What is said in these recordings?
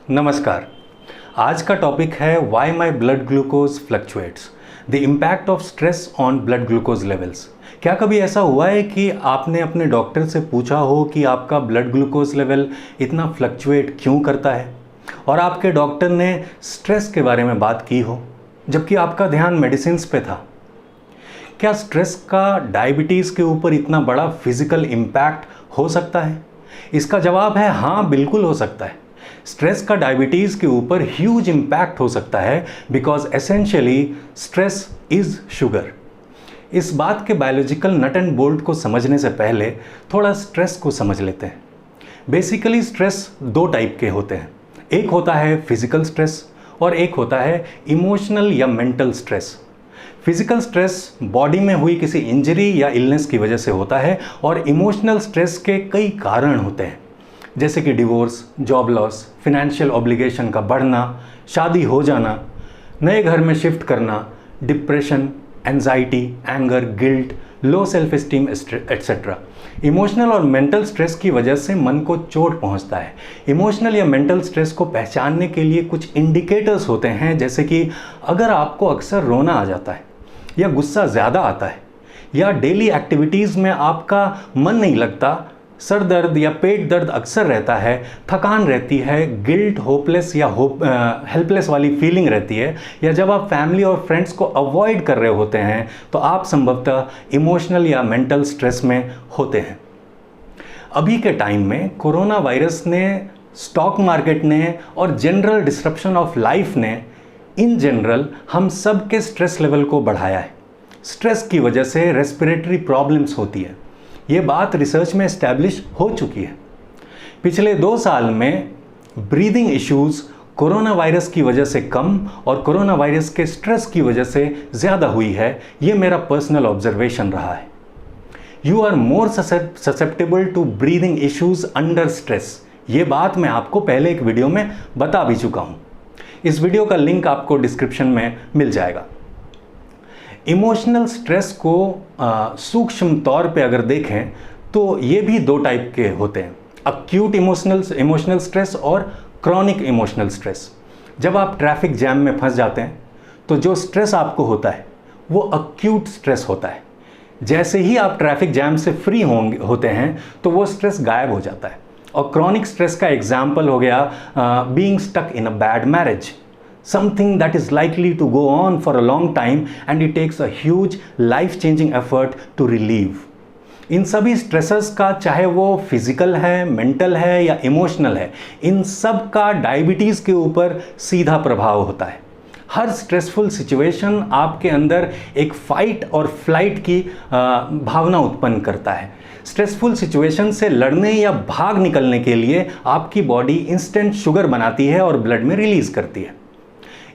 नमस्कार। आज का टॉपिक है why my blood glucose fluctuates, the impact of stress on blood glucose levels. क्या कभी ऐसा हुआ है कि आपने अपने डॉक्टर से पूछा हो कि आपका ब्लड ग्लूकोज लेवल इतना फ्लक्चुएट क्यों करता है, और आपके डॉक्टर ने स्ट्रेस के बारे में बात की हो जबकि आपका ध्यान मेडिसिन पे था? क्या स्ट्रेस का डायबिटीज़ के ऊपर इतना बड़ा फिजिकल इम्पैक्ट हो सकता है? इसका जवाब है हाँ, बिल्कुल हो सकता है। स्ट्रेस का डायबिटीज़ के ऊपर ह्यूज इम्पैक्ट हो सकता है because essentially stress is sugar. इस बात के बायोलॉजिकल नट एंड बोल्ट को समझने से पहले थोड़ा स्ट्रेस को समझ लेते हैं। बेसिकली स्ट्रेस दो टाइप के होते हैं, एक होता है फिजिकल स्ट्रेस और एक होता है इमोशनल या mental stress. Physical stress body में हुई किसी इंजरी या इलनेस की वजह से होता है और इमोशनल स्ट्रेस के कई कारण होते हैं, जैसे कि divorce, job loss, financial obligation का बढ़ना, शादी हो जाना, नए घर में शिफ्ट करना, depression, anxiety, anger, guilt, low self esteem etcetera. Emotional और मेंटल स्ट्रेस की वजह से मन को चोट पहुंचता है। इमोशनल या मेंटल स्ट्रेस को पहचानने के लिए कुछ इंडिकेटर्स होते हैं, जैसे कि अगर आपको अक्सर रोना आ जाता है या गुस्सा ज़्यादा आता है या डेली एक्टिविटीज़ में आपका मन नहीं लगता, सर दर्द या पेट दर्द अक्सर रहता है, थकान रहती है, गिल्ट, होपलेस या हेल्पलेस वाली फीलिंग रहती है, या जब आप फैमिली और फ्रेंड्स को अवॉइड कर रहे होते हैं तो आप संभवतः इमोशनल या मेंटल स्ट्रेस में होते हैं। अभी के टाइम में कोरोना वायरस ने, स्टॉक मार्केट ने और जनरल डिस्ट्रप्शन ऑफ लाइफ ने इन जनरल हम सब के स्ट्रेस लेवल को बढ़ाया है। स्ट्रेस की वजह से रेस्पिरेटरी प्रॉब्लम्स होती है, ये बात रिसर्च में एस्टैब्लिश हो चुकी है। पिछले 2 साल में ब्रीदिंग इश्यूज कोरोना वायरस की वजह से कम और कोरोना वायरस के स्ट्रेस की वजह से ज़्यादा हुई है, ये मेरा पर्सनल ऑब्जर्वेशन रहा है। You are more susceptible to breathing issues under stress, ये बात मैं आपको पहले एक वीडियो में बता भी चुका हूँ। इस वीडियो का लिंक आपको डिस्क्रिप्शन में मिल जाएगा। इमोशनल स्ट्रेस को सूक्ष्म तौर पे अगर देखें तो ये भी 2 टाइप के होते हैं, अक्यूट इमोशनल स्ट्रेस और क्रॉनिक इमोशनल स्ट्रेस। जब आप ट्रैफिक जैम में फंस जाते हैं तो जो स्ट्रेस आपको होता है वो अक्यूट स्ट्रेस होता है। जैसे ही आप ट्रैफिक जैम से फ्री होते हैं तो वो स्ट्रेस गायब हो जाता है। और क्रॉनिक स्ट्रेस का एग्जाम्पल हो गया being stuck in a bad marriage, something that is likely to go on for a long time and it takes a huge life changing effort to relieve। इन सभी stresses का, चाहे वो physical है, mental है या emotional है, इन सब का डायबिटीज़ के ऊपर सीधा प्रभाव होता है। हर स्ट्रेसफुल सिचुएशन आपके अंदर एक फाइट और फ्लाइट की भावना उत्पन्न करता है। स्ट्रेसफुल सिचुएशन से लड़ने या भाग निकलने के लिए आपकी बॉडी इंस्टेंट शुगर बनाती है और ब्लड में रिलीज करती है।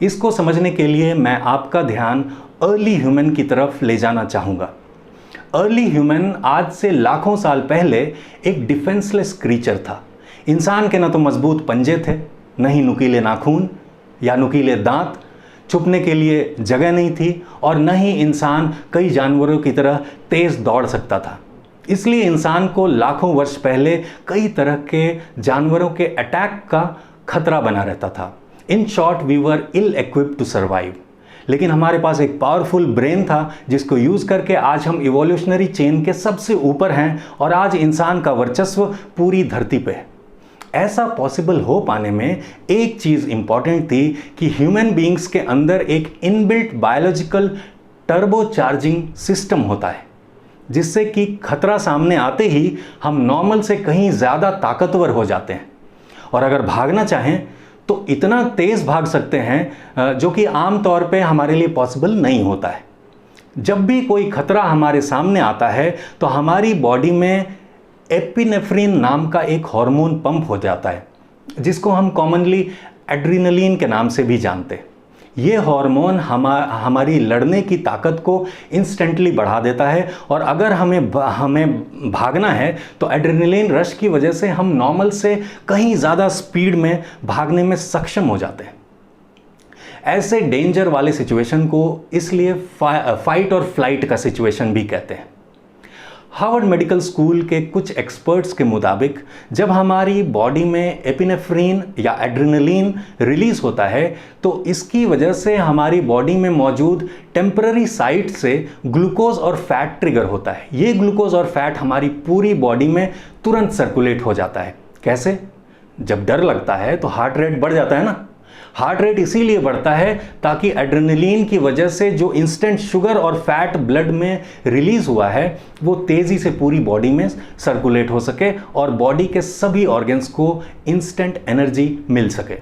इसको समझने के लिए मैं आपका ध्यान अर्ली ह्यूमन की तरफ ले जाना चाहूँगा। अर्ली ह्यूमन आज से लाखों साल पहले एक डिफेंसलेस क्रीचर था। इंसान के न तो मजबूत पंजे थे, न ही नुकीले नाखून या नुकीले दांत, छुपने के लिए जगह नहीं थी, और न ही इंसान कई जानवरों की तरह तेज दौड़ सकता था। इसलिए इंसान को लाखों वर्ष पहले कई तरह के जानवरों के अटैक का खतरा बना रहता था। In short, we were ill equipped to survive. लेकिन हमारे पास एक पावरफुल ब्रेन था जिसको यूज़ करके आज हम इवोल्यूशनरी चेन के सबसे ऊपर हैं और आज इंसान का वर्चस्व पूरी धरती पे है। ऐसा पॉसिबल हो पाने में एक चीज़ इंपॉर्टेंट थी कि ह्यूमन बीइंग्स के अंदर एक inbuilt biological turbo charging system होता है, जिससे कि खतरा सामने आते ही हम नॉर्मल से कहीं ज़्यादा ताकतवर हो जाते हैं और अगर भागना चाहें तो इतना तेज़ भाग सकते हैं जो कि आम तौर पे हमारे लिए पॉसिबल नहीं होता है। जब भी कोई खतरा हमारे सामने आता है तो हमारी बॉडी में एपिनेफ्रिन नाम का एक हार्मोन पंप हो जाता है, जिसको हम कॉमनली एड्रिनलिन के नाम से भी जानते हैं। ये हार्मोन हमारी लड़ने की ताकत को इंस्टेंटली बढ़ा देता है और अगर हमें भागना है तो एड्रेनलिन रश की वजह से हम नॉर्मल से कहीं ज़्यादा स्पीड में भागने में सक्षम हो जाते हैं। ऐसे डेंजर वाले सिचुएशन को इसलिए फाइट और फ्लाइट का सिचुएशन भी कहते हैं। हार्वर्ड मेडिकल स्कूल के कुछ एक्सपर्ट्स के मुताबिक जब हमारी बॉडी में एपिनेफ्रीन या एड्रेनलिन रिलीज होता है तो इसकी वजह से हमारी बॉडी में मौजूद टेम्पररी साइट से ग्लूकोज और फैट ट्रिगर होता है। ये ग्लूकोज और फैट हमारी पूरी बॉडी में तुरंत सर्कुलेट हो जाता है। कैसे? जब डर लगता है तो हार्ट रेट बढ़ जाता है ना। हार्ट रेट इसीलिए बढ़ता है ताकि एड्रेनलिन की वजह से जो इंस्टेंट शुगर और फैट ब्लड में रिलीज हुआ है वो तेजी से पूरी बॉडी में सर्कुलेट हो सके और बॉडी के सभी ऑर्गन्स को इंस्टेंट एनर्जी मिल सके।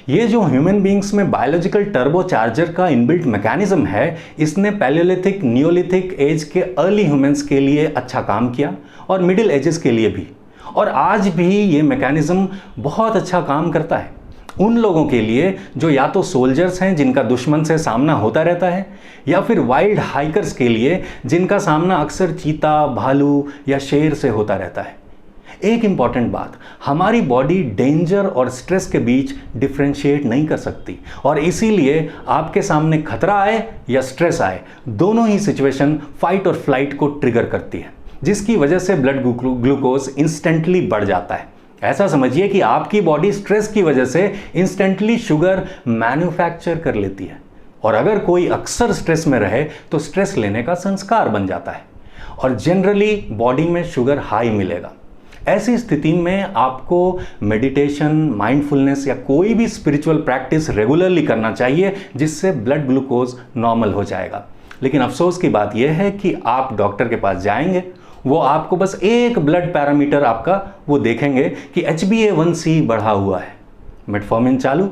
ये जो ह्यूमन बींग्स में बायोलॉजिकल टर्बो चार्जर का इनबिल्ट मैकेनिज्म है, इसने पैलियोलिथिक नियोलिथिक एज के अर्ली ह्यूमंस के लिए अच्छा काम किया और मिडिल एजेस के लिए भी, और आज भी ये मैकेनिज्म बहुत अच्छा काम करता है उन लोगों के लिए जो या तो सोल्जर्स हैं जिनका दुश्मन से सामना होता रहता है, या फिर वाइल्ड हाइकर्स के लिए जिनका सामना अक्सर चीता, भालू या शेर से होता रहता है। एक इंपॉर्टेंट बात, हमारी बॉडी डेंजर और स्ट्रेस के बीच डिफ्रेंशिएट नहीं कर सकती और इसीलिए आपके सामने खतरा आए या स्ट्रेस आए, दोनों ही सिचुएशन फाइट और फ्लाइट को ट्रिगर करती है, जिसकी वजह से ब्लड ग्लूकोज इंस्टेंटली बढ़ जाता है। ऐसा समझिए कि आपकी बॉडी स्ट्रेस की वजह से इंस्टेंटली शुगर मैन्युफैक्चर कर लेती है, और अगर कोई अक्सर स्ट्रेस में रहे तो स्ट्रेस लेने का संस्कार बन जाता है और जनरली बॉडी में शुगर हाई मिलेगा। ऐसी स्थिति में आपको मेडिटेशन, माइंडफुलनेस या कोई भी स्पिरिचुअल प्रैक्टिस रेगुलरली करना चाहिए, जिससे ब्लड ग्लूकोज नॉर्मल हो जाएगा। लेकिन अफसोस की बात यह है कि आप डॉक्टर के पास जाएंगे, वो आपको बस एक ब्लड पैरामीटर आपका वो देखेंगे कि HbA1c बढ़ा हुआ है, मेटफॉर्मिन चालू,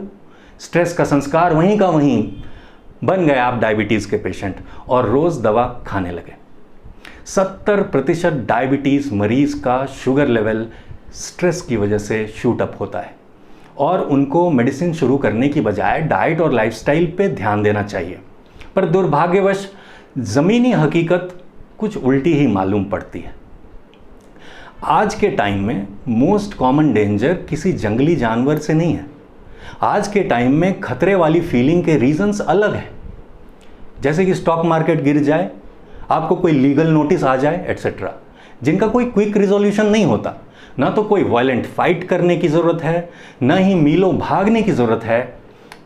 स्ट्रेस का संस्कार वहीं का वहीं, बन गए आप डायबिटीज़ के पेशेंट और रोज़ दवा खाने लगे। 70% डायबिटीज़ मरीज का शुगर लेवल स्ट्रेस की वजह से शूट अप होता है और उनको मेडिसिन शुरू करने की बजाय डाइट और लाइफस्टाइल पे ध्यान देना चाहिए। पर दुर्भाग्यवश ज़मीनी हकीकत कुछ उल्टी ही मालूम पड़ती है। आज के टाइम में मोस्ट कॉमन डेंजर किसी जंगली जानवर से नहीं है। आज के टाइम में खतरे वाली फीलिंग के रीजंस अलग हैं, जैसे कि स्टॉक मार्केट गिर जाए, आपको कोई लीगल नोटिस आ जाए एटसेट्रा, जिनका कोई क्विक रिजोल्यूशन नहीं होता। ना तो कोई वायलेंट फाइट करने की ज़रूरत है, ना ही मीलों भागने की ज़रूरत है।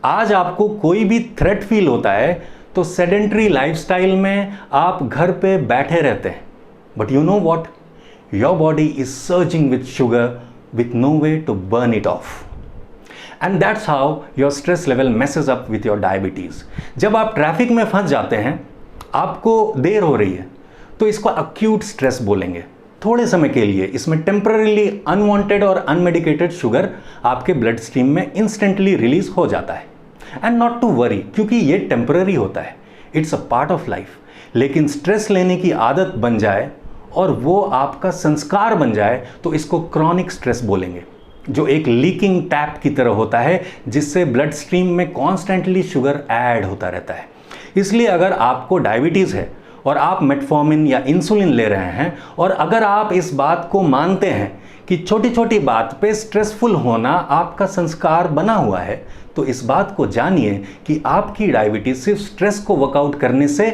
आज आपको कोई भी थ्रेट फील होता है तो सेडेंट्री लाइफस्टाइल में आप घर पे बैठे रहते हैं, but you know what, your body is surging with sugar with no way to burn it off, and that's how your stress level messes up with your diabetes. जब आप ट्रैफिक में फंस जाते हैं, आपको देर हो रही है, तो इसको अक्यूट स्ट्रेस बोलेंगे। थोड़े समय के लिए इसमें टेम्पररीली अनवांटेड और अनमेडिकेटेड शुगर आपके ब्लड स्ट्रीम में इंस्टेंटली रिलीज हो जाता है। एंड नॉट टू वरी, क्योंकि ये टेम्पररी होता है, it's a part of life. लेकिन स्ट्रेस लेने की आदत बन जाए और वो आपका संस्कार बन जाए तो इसको क्रॉनिक स्ट्रेस बोलेंगे, जो एक लीकिंग टैप की तरह होता है, जिससे ब्लड स्ट्रीम में कॉन्स्टेंटली शुगर ऐड होता रहता है। इसलिए अगर आपको डायबिटीज़ है और आप मेटफॉर्मिन या इंसुलिन ले रहे हैं, और अगर आप इस बात को मानते हैं कि छोटी छोटी बात पे स्ट्रेसफुल होना आपका संस्कार बना हुआ है, तो इस बात को जानिए कि आपकी डायबिटीज सिर्फ स्ट्रेस को वर्कआउट करने से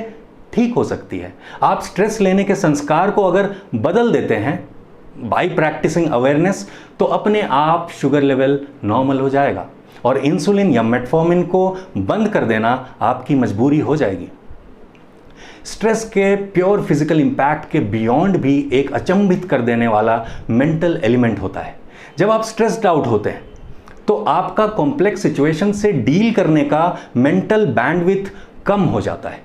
ठीक हो सकती है। आप स्ट्रेस लेने के संस्कार को अगर बदल देते हैं बाय प्रैक्टिसिंग अवेयरनेस, तो अपने आप शुगर लेवल नॉर्मल हो जाएगा और इंसुलिन या मेटफॉर्मिन को बंद कर देना आपकी मजबूरी हो जाएगी। स्ट्रेस के प्योर फिजिकल इम्पैक्ट के बियॉन्ड भी एक अचंभित कर देने वाला मेंटल एलिमेंट होता है। जब आप स्ट्रेस्ड आउट होते हैं तो आपका कॉम्प्लेक्स सिचुएशन से डील करने का मेंटल बैंडविड्थ कम हो जाता है।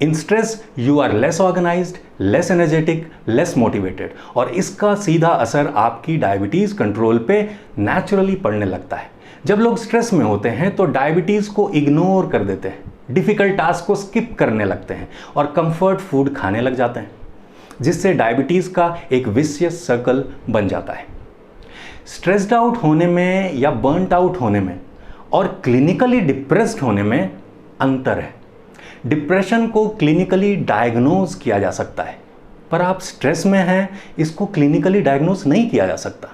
In stress you are less organised, less energetic, less motivated, और इसका सीधा असर आपकी डायबिटीज कंट्रोल पे नेचुरली पड़ने लगता है। जब लोग स्ट्रेस में होते हैं तो डायबिटीज को इग्नोर कर देते हैं, डिफिकल्ट टास्क को स्किप करने लगते हैं और कंफर्ट फूड खाने लग जाते हैं, जिससे डायबिटीज का एक विशियस सर्कल बन जाता है। स्ट्रेस्ड आउट होने में या बर्नड आउट होने में और क्लिनिकली डिप्रेस्ड होने में अंतर है। डिप्रेशन को क्लिनिकली डायग्नोज किया जा सकता है, पर आप स्ट्रेस में हैं, इसको क्लिनिकली डायग्नोज नहीं किया जा सकता।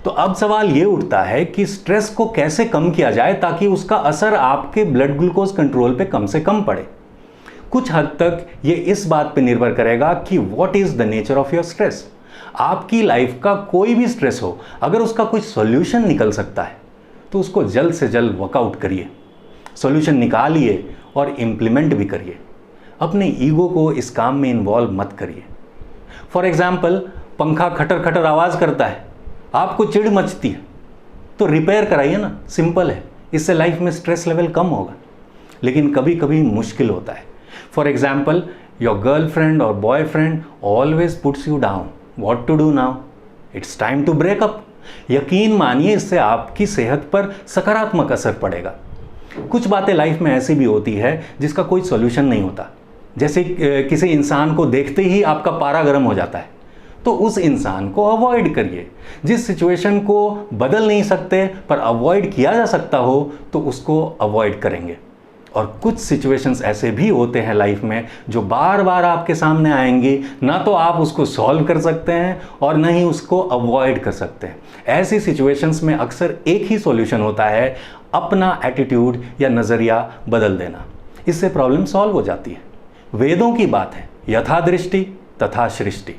तो अब सवाल ये उठता है कि स्ट्रेस को कैसे कम किया जाए ताकि उसका असर आपके ब्लड ग्लूकोज कंट्रोल पे कम से कम पड़े। कुछ हद तक ये इस बात पे निर्भर करेगा कि what is the nature of your stress. आपकी लाइफ का कोई भी स्ट्रेस हो, अगर उसका कोई सॉल्यूशन निकल सकता है तो उसको जल्द से जल्द वर्कआउट करिए, सॉल्यूशन निकालिए और इम्प्लीमेंट भी करिए। अपने ईगो को इस काम में इन्वॉल्व मत करिए। फॉर एग्जाम्पल, पंखा खटर खटर आवाज़ करता है, आपको चिढ़ मचती है, तो रिपेयर कराइए ना, सिंपल है। इससे लाइफ में स्ट्रेस लेवल कम होगा। लेकिन कभी कभी मुश्किल होता है। फॉर एग्जाम्पल, योर गर्लफ्रेंड और boyfriend always puts you down. What to do now? It's time to break up. यकीन मानिए, इससे आपकी सेहत पर सकारात्मक असर पड़ेगा। कुछ बातें लाइफ में ऐसी भी होती है जिसका कोई सॉल्यूशन नहीं होता। जैसे किसी इंसान को देखते ही आपका पारा गर्म हो जाता है, तो उस इंसान को अवॉइड करिए। जिस सिचुएशन को बदल नहीं सकते पर अवॉइड किया जा सकता हो तो उसको अवॉइड करेंगे। और कुछ सिचुएशंस ऐसे भी होते हैं लाइफ में जो बार बार आपके सामने आएंगी, ना तो आप उसको सॉल्व कर सकते हैं और ना ही उसको अवॉइड कर सकते हैं। ऐसी सिचुएशंस में अक्सर एक ही सॉल्यूशन होता है, अपना एटीट्यूड या नज़रिया बदल देना। इससे प्रॉब्लम सॉल्व हो जाती है। वेदों की बात है, यथा दृष्टि तथा सृष्टि।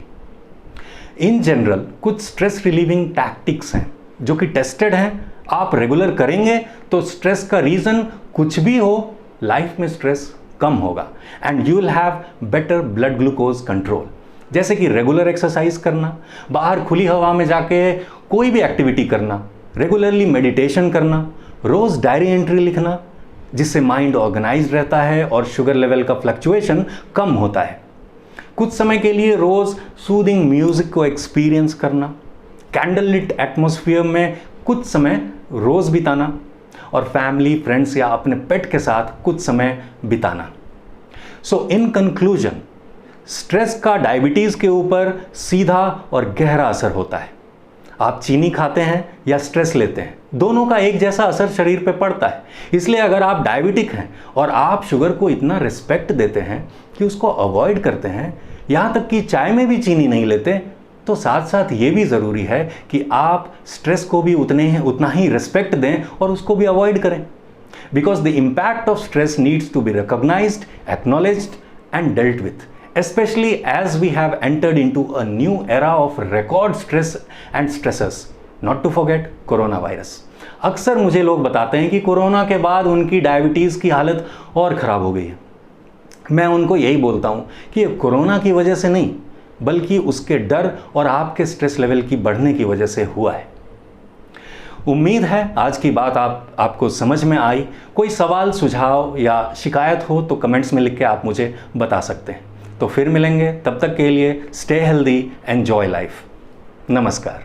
इन जनरल कुछ स्ट्रेस रिलीविंग टैक्टिक्स हैं जो कि टेस्टेड हैं। आप रेगुलर करेंगे तो स्ट्रेस का रीज़न कुछ भी हो, लाइफ में स्ट्रेस कम होगा and you will have better blood glucose control. जैसे कि रेगुलर एक्सरसाइज करना, बाहर खुली हवा में जाके कोई भी एक्टिविटी करना, रेगुलरली मेडिटेशन करना, रोज़ डायरी एंट्री लिखना, जिससे माइंड ऑर्गेनाइज रहता है और शुगर लेवल का फ्लक्चुएशन कम होता है। कुछ समय के लिए रोज़ सूदिंग म्यूज़िक को एक्सपीरियंस करना, कैंडल लिट एटमॉस्फेयर में कुछ समय रोज़ बिताना और फैमिली, फ्रेंड्स या अपने पेट के साथ कुछ समय बिताना। सो इन कंक्लूजन, स्ट्रेस का डायबिटीज़ के ऊपर सीधा और गहरा असर होता है। आप चीनी खाते हैं या स्ट्रेस लेते हैं, दोनों का एक जैसा असर शरीर पे पड़ता है। इसलिए अगर आप डायबिटिक हैं और आप शुगर को इतना रिस्पेक्ट देते हैं कि उसको अवॉइड करते हैं, यहाँ तक कि चाय में भी चीनी नहीं लेते, तो साथ साथ ये भी ज़रूरी है कि आप स्ट्रेस को भी उतना ही रिस्पेक्ट दें और उसको भी अवॉइड करें। Because the impact of stress needs to be recognised, acknowledged and dealt with, especially as we have entered into a new era of record stress and stresses, not to forget coronavirus। अक्सर मुझे लोग बताते हैं कि corona के बाद उनकी diabetes की हालत और ख़राब हो गई है। मैं उनको यही बोलता हूँ कि ये कोरोना की वजह से नहीं, बल्कि उसके डर और आपके स्ट्रेस लेवल की बढ़ने की वजह से हुआ है। उम्मीद है आज की बात आपको समझ में आई। कोई सवाल, सुझाव या शिकायत हो तो कमेंट्स में लिख के आप मुझे बता सकते हैं। तो फिर मिलेंगे, तब तक के लिए स्टे हेल्दी, एंजॉय लाइफ। नमस्कार।